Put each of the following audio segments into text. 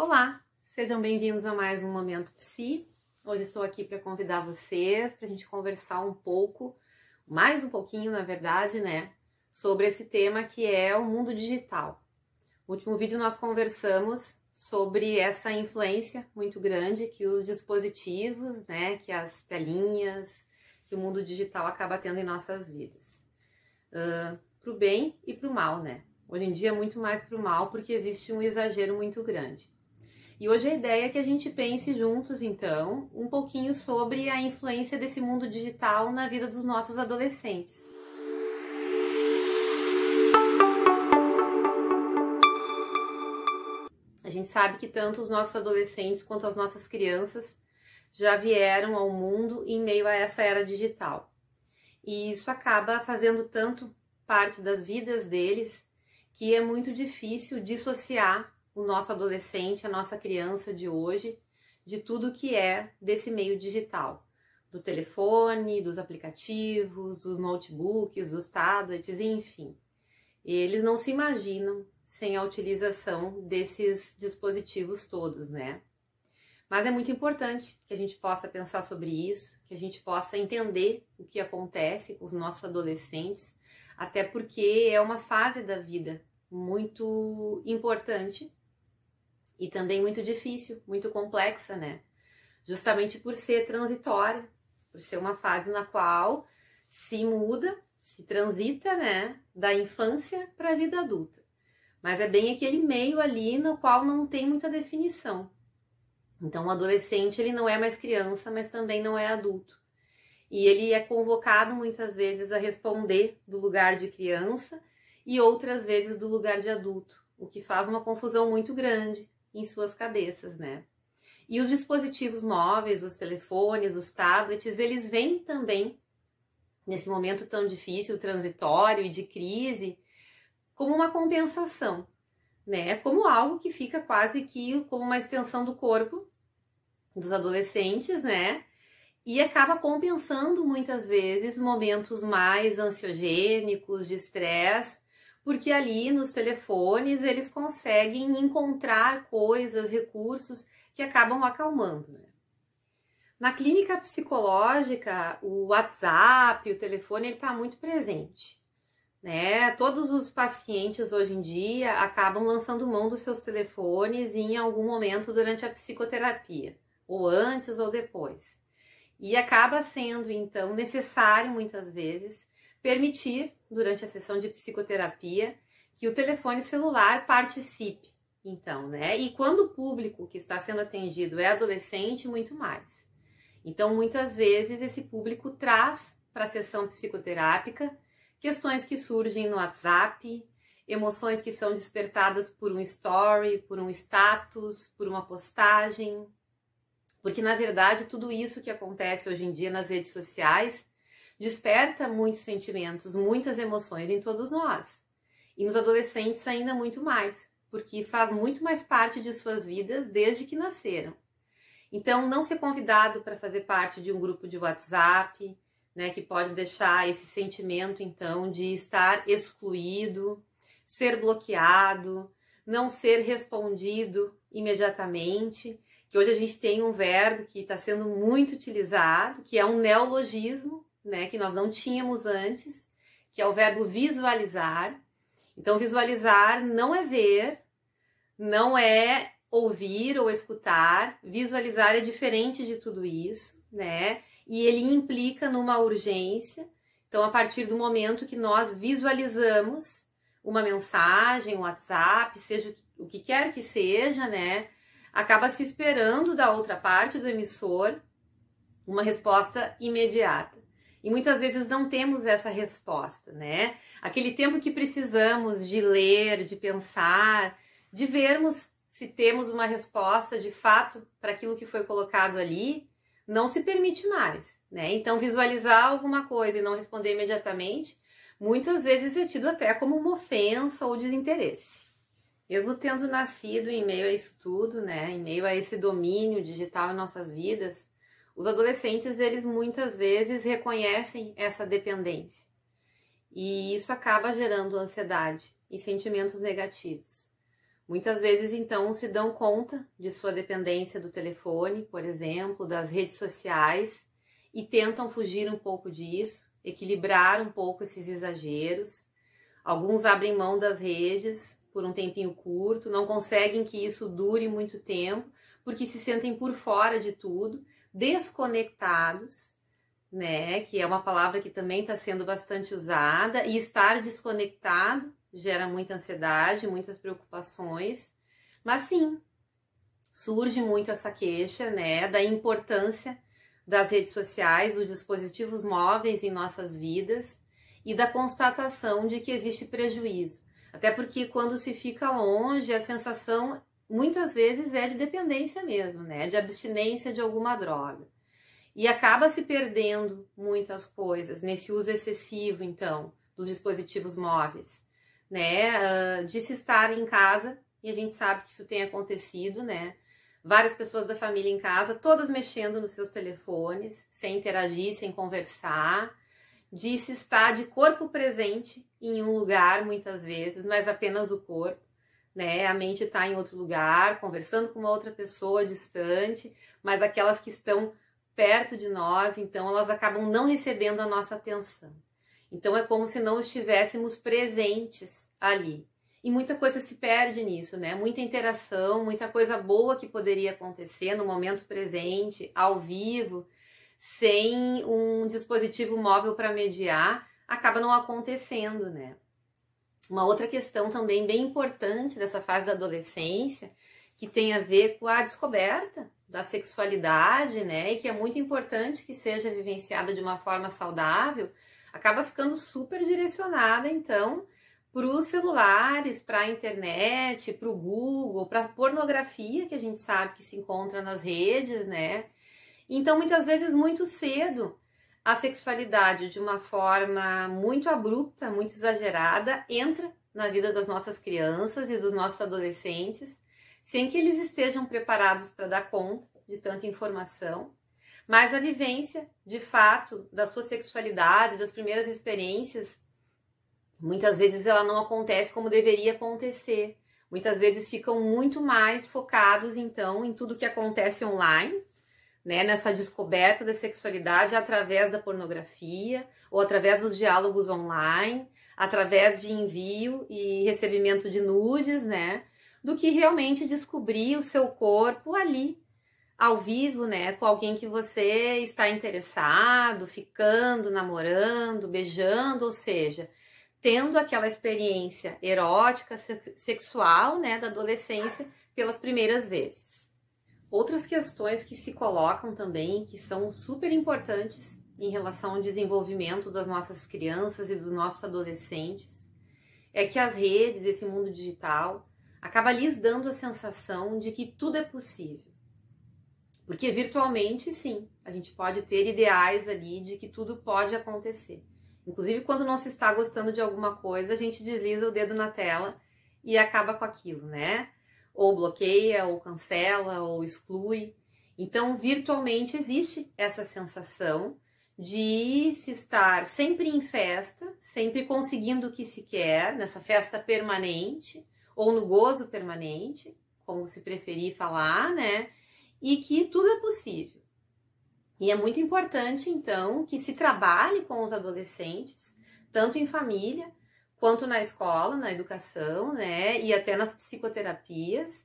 Olá, sejam bem-vindos a mais um Momento Psi. Hoje estou aqui para convidar vocês para a gente conversar um pouco, mais um pouquinho na verdade, né, sobre esse tema que é o mundo digital. No último vídeo nós conversamos sobre essa influência muito grande que os dispositivos, né, que as telinhas, que o mundo digital acaba tendo em nossas vidas. Para o bem e para o mal, né? Hoje em dia é muito mais para o mal porque existe um exagero muito grande. E hoje a ideia é que a gente pense juntos, então, um pouquinho sobre a influência desse mundo digital na vida dos nossos adolescentes. A gente sabe que tanto os nossos adolescentes quanto as nossas crianças já vieram ao mundo em meio a essa era digital. E isso acaba fazendo tanto parte das vidas deles que é muito difícil dissociar o nosso adolescente, a nossa criança de hoje, de tudo que é desse meio digital, do telefone, dos aplicativos, dos notebooks, dos tablets, enfim. Eles não se imaginam sem a utilização desses dispositivos todos, né? Mas é muito importante que a gente possa pensar sobre isso, que a gente possa entender o que acontece com os nossos adolescentes, até porque é uma fase da vida muito importante e também muito difícil, muito complexa, né? Justamente por ser transitória, por ser uma fase na qual se muda, se transita, né, da infância para a vida adulta. Mas é bem aquele meio ali no qual não tem muita definição. Então, o adolescente, ele não é mais criança, mas também não é adulto. E ele é convocado muitas vezes a responder do lugar de criança e outras vezes do lugar de adulto, o que faz uma confusão muito grande em suas cabeças, né? E os dispositivos móveis, os telefones, os tablets, eles vêm também, nesse momento tão difícil, transitório e de crise, como uma compensação, né? Como algo que fica quase que como uma extensão do corpo dos adolescentes, né? E acaba compensando muitas vezes momentos mais ansiogênicos, de estresse, porque ali nos telefones eles conseguem encontrar coisas, recursos que acabam acalmando, né? Na clínica psicológica, o WhatsApp, o telefone, ele está muito presente, né? Todos os pacientes hoje em dia acabam lançando mão dos seus telefones em algum momento durante a psicoterapia, ou antes ou depois. E acaba sendo, então, necessário, muitas vezes, permitir, durante a sessão de psicoterapia, que o telefone celular participe, então, né? E quando o público que está sendo atendido é adolescente, muito mais. Então, muitas vezes, esse público traz para a sessão psicoterápica questões que surgem no WhatsApp, emoções que são despertadas por um story, por um status, por uma postagem. Porque, na verdade, tudo isso que acontece hoje em dia nas redes sociais desperta muitos sentimentos, muitas emoções em todos nós. E nos adolescentes ainda muito mais, porque faz muito mais parte de suas vidas desde que nasceram. Então, não ser convidado para fazer parte de um grupo de WhatsApp, né, que pode deixar esse sentimento, então, de estar excluído, ser bloqueado, não ser respondido imediatamente, que hoje a gente tem um verbo que está sendo muito utilizado, que é um neologismo, né, que nós não tínhamos antes, que é o verbo visualizar. Então, visualizar não é ver, não é ouvir ou escutar. Visualizar é diferente de tudo isso, né? E ele implica numa urgência. Então, a partir do momento que nós visualizamos uma mensagem, um WhatsApp, seja o que quer que seja, né? Acaba se esperando da outra parte do emissor uma resposta imediata. E muitas vezes não temos essa resposta, né? Aquele tempo que precisamos de ler, de pensar, de vermos se temos uma resposta de fato para aquilo que foi colocado ali, não se permite mais, né? Então, visualizar alguma coisa e não responder imediatamente, muitas vezes é tido até como uma ofensa ou desinteresse. Mesmo tendo nascido em meio a isso tudo, né, em meio a esse domínio digital em nossas vidas, os adolescentes, eles muitas vezes reconhecem essa dependência. E isso acaba gerando ansiedade e sentimentos negativos. Muitas vezes, então, se dão conta de sua dependência do telefone, por exemplo, das redes sociais, e tentam fugir um pouco disso, equilibrar um pouco esses exageros. Alguns abrem mão das redes por um tempinho curto, não conseguem que isso dure muito tempo, porque se sentem por fora de tudo, desconectados, né? Que é uma palavra que também está sendo bastante usada, e estar desconectado gera muita ansiedade, muitas preocupações, mas sim, surge muito essa queixa, né, da importância das redes sociais, dos dispositivos móveis em nossas vidas e da constatação de que existe prejuízo. Até porque quando se fica longe, a sensação muitas vezes é de dependência mesmo, né, de abstinência de alguma droga. E acaba se perdendo muitas coisas nesse uso excessivo, então, dos dispositivos móveis, né? De se estar em casa, e a gente sabe que isso tem acontecido, né? Várias pessoas da família em casa, todas mexendo nos seus telefones, sem interagir, sem conversar, de se estar de corpo presente em um lugar, muitas vezes, mas apenas o corpo, né? A mente está em outro lugar, conversando com uma outra pessoa distante, mas aquelas que estão perto de nós, então elas acabam não recebendo a nossa atenção. Então é como se não estivéssemos presentes ali. E muita coisa se perde nisso, né? Muita interação, muita coisa boa que poderia acontecer no momento presente, ao vivo, sem um dispositivo móvel para mediar, acaba não acontecendo, né? Uma outra questão também bem importante dessa fase da adolescência, que tem a ver com a descoberta da sexualidade, né? E que é muito importante que seja vivenciada de uma forma saudável, acaba ficando super direcionada, então, para os celulares, para a internet, para o Google, para a pornografia, que a gente sabe que se encontra nas redes, né? Então, muitas vezes, muito cedo, a sexualidade, de uma forma muito abrupta, muito exagerada, entra na vida das nossas crianças e dos nossos adolescentes, sem que eles estejam preparados para dar conta de tanta informação. Mas a vivência, de fato, da sua sexualidade, das primeiras experiências, muitas vezes ela não acontece como deveria acontecer. Muitas vezes ficam muito mais focados, então, em tudo que acontece online, né? Nessa descoberta da sexualidade através da pornografia, ou através dos diálogos online, através de envio e recebimento de nudes, né? Do que realmente descobrir o seu corpo ali, ao vivo, né, com alguém que você está interessado, ficando, namorando, beijando, ou seja, tendo aquela experiência erótica, sexual, né, da adolescência pelas primeiras vezes. Outras questões que se colocam também, que são super importantes em relação ao desenvolvimento das nossas crianças e dos nossos adolescentes, é que as redes, esse mundo digital, acaba lhes dando a sensação de que tudo é possível. Porque virtualmente, sim, a gente pode ter ideais ali de que tudo pode acontecer. Inclusive, quando não se está gostando de alguma coisa, a gente desliza o dedo na tela e acaba com aquilo, né? Ou bloqueia, ou cancela, ou exclui. Então, virtualmente existe essa sensação de se estar sempre em festa, sempre conseguindo o que se quer, nessa festa permanente, ou no gozo permanente, como se preferir falar, né? E que tudo é possível. E é muito importante, então, que se trabalhe com os adolescentes, tanto em família, quanto na escola, na educação, né, e até nas psicoterapias,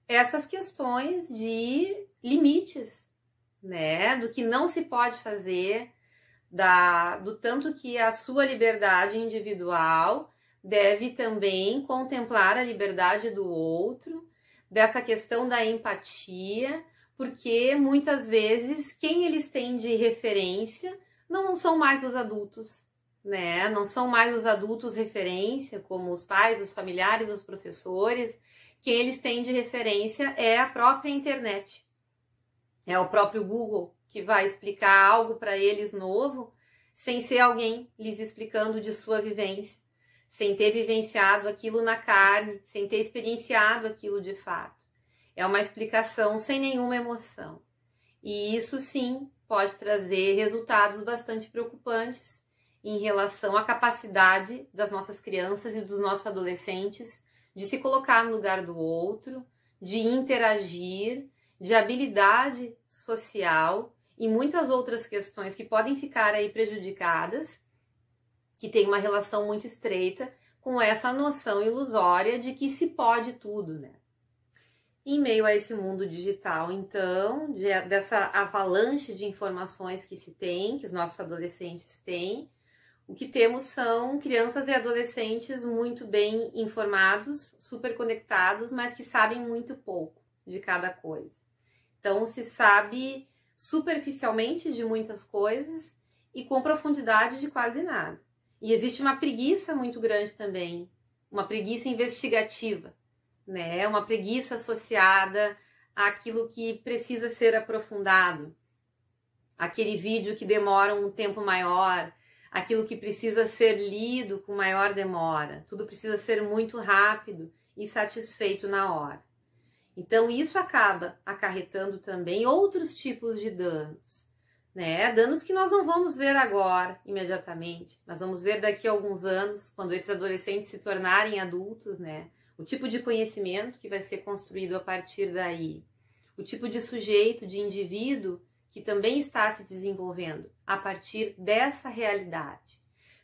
essas questões de limites, né, do que não se pode fazer, do tanto que a sua liberdade individual deve também contemplar a liberdade do outro, dessa questão da empatia, porque muitas vezes quem eles têm de referência não são mais os adultos, né? Não são mais os adultos referência, como os pais, os familiares, os professores. Quem eles têm de referência é a própria internet. É o próprio Google que vai explicar algo para eles novo, sem ser alguém lhes explicando de sua vivência, sem ter vivenciado aquilo na carne, sem ter experienciado aquilo de fato. É uma explicação sem nenhuma emoção. E isso sim pode trazer resultados bastante preocupantes em relação à capacidade das nossas crianças e dos nossos adolescentes de se colocar no lugar do outro, de interagir, de habilidade social e muitas outras questões que podem ficar aí prejudicadas, que tem uma relação muito estreita com essa noção ilusória de que se pode tudo, né? Em meio a esse mundo digital, então, dessa avalanche de informações que se tem, que os nossos adolescentes têm, o que temos são crianças e adolescentes muito bem informados, super conectados, mas que sabem muito pouco de cada coisa. Então, se sabe superficialmente de muitas coisas e com profundidade de quase nada. E existe uma preguiça muito grande também, uma preguiça investigativa, né? Uma preguiça associada àquilo que precisa ser aprofundado, aquele vídeo que demora um tempo maior, aquilo que precisa ser lido com maior demora, tudo precisa ser muito rápido e satisfeito na hora. Então isso acaba acarretando também outros tipos de danos, né? Danos que nós não vamos ver agora, imediatamente, mas vamos ver daqui a alguns anos, quando esses adolescentes se tornarem adultos, né? O tipo de conhecimento que vai ser construído a partir daí, o tipo de sujeito, de indivíduo que também está se desenvolvendo a partir dessa realidade.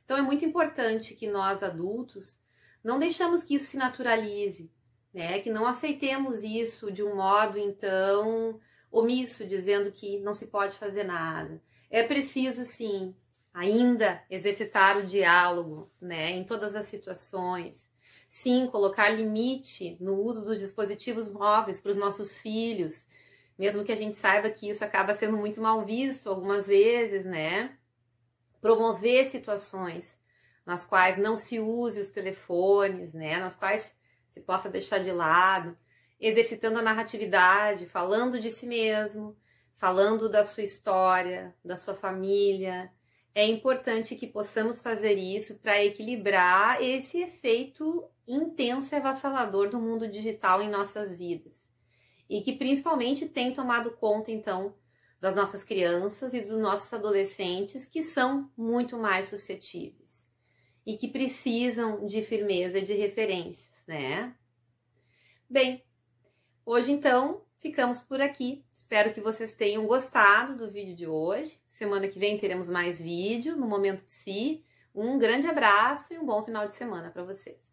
Então é muito importante que nós adultos não deixamos que isso se naturalize, né? Que não aceitemos isso de um modo então omisso, dizendo que não se pode fazer nada. É preciso sim ainda exercitar o diálogo, né? Em todas as situações. Sim, colocar limite no uso dos dispositivos móveis para os nossos filhos, mesmo que a gente saiba que isso acaba sendo muito mal visto algumas vezes, né? Promover situações nas quais não se use os telefones, né? Nas quais se possa deixar de lado, exercitando a narratividade, falando de si mesmo, falando da sua história, da sua família. É importante que possamos fazer isso para equilibrar esse efeito intenso e avassalador do mundo digital em nossas vidas. E que principalmente tem tomado conta, então, das nossas crianças e dos nossos adolescentes, que são muito mais suscetíveis e que precisam de firmeza e de referências, né? Bem, hoje, então, ficamos por aqui. Espero que vocês tenham gostado do vídeo de hoje. Semana que vem teremos mais vídeo no Momento Psi. Um grande abraço e um bom final de semana para vocês.